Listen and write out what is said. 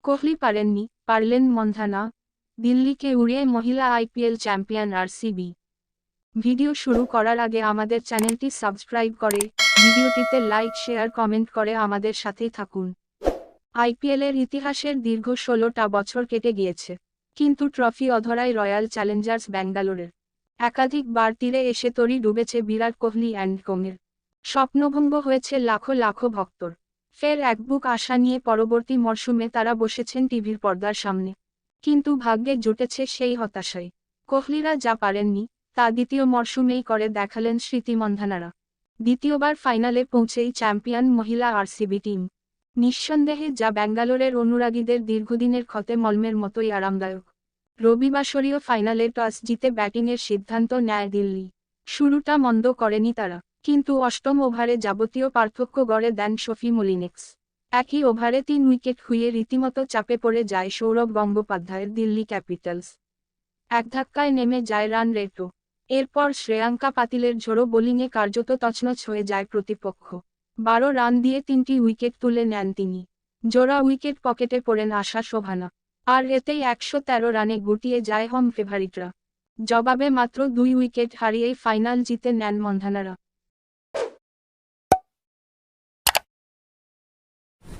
কোহলি পারেননি, পারলেন মন্ধানা। দিল্লিকে উড়িয়ে মহিলা আইপিএল চ্যাম্পিয়ন আরসিবি। ভিডিও শুরু করার আগে আমাদের চ্যানেলটি সাবস্ক্রাইব করে, ভিডিওটিতে লাইক শেয়ার কমেন্ট করে আমাদের সাথেই থাকুন। আইপিএলের ইতিহাসের দীর্ঘ ১৬টা বছর কেটে গিয়েছে, কিন্তু ট্রফি অধরাই রয়্যাল চ্যালেঞ্জার্স ব্যাঙ্গালোরের। একাধিকবার তীরে এসে তরি ডুবেছে বিরাট কোহলি অ্যান্ড কোংয়ের। স্বপ্নভঙ্গ হয়েছে লাখো লাখো ভক্তর। ফের একবুক আশা নিয়ে পরবর্তী মরশুমে তারা বসেছেন টিভির পর্দার সামনে। কিন্তু ভাগ্যে জুটেছে সেই হতাশাই। কোহলিরা যা পারেননি, তা দ্বিতীয় মরশুমেই করে দেখালেন স্মৃতি মন্ধানারা। দ্বিতীয়বার ফাইনালে পৌঁছেই চ্যাম্পিয়ন মহিলা আরসিবি টিম। নিঃসন্দেহে যা ব্যাঙ্গালোরের অনুরাগীদের দীর্ঘদিনের ক্ষতে মলমের মতোই আরামদায়ক। রবিবাসরীয় ফাইনালে টস জিতে ব্যাটিংয়ের সিদ্ধান্ত নেয় দিল্লি। শুরুটা মন্দ করেনি তারা, কিন্তু অষ্টম ওভারে যাবতীয় পার্থক্য গড়ে দেন শফি মলিনেক্স। একই ওভারে ৩ উইকেট খুইয়ে রীতিমতো চাপে পড়ে যায় সৌরভ গঙ্গোপাধ্যায়ের দিল্লি ক্যাপিটালস। এক ধাক্কায় নেমে যায় রান রেটও। এরপর শ্রেয়াঙ্কা পাতিলের ঝোড়ো বোলিংয়ে কার্যত তছনছ হয়ে যায় প্রতিপক্ষ। ১২ রান দিয়ে ৩টি উইকেট তুলে নেন তিনি। জোড়া উইকেট পকেটে পড়েন আশা শোভানা। আর এতেই ১১৩ রানে গুটিয়ে যায় হোম ফেভারিটরা। জবাবে মাত্র ২ উইকেট হারিয়েই ফাইনাল জিতে নেন মন্ধানারা।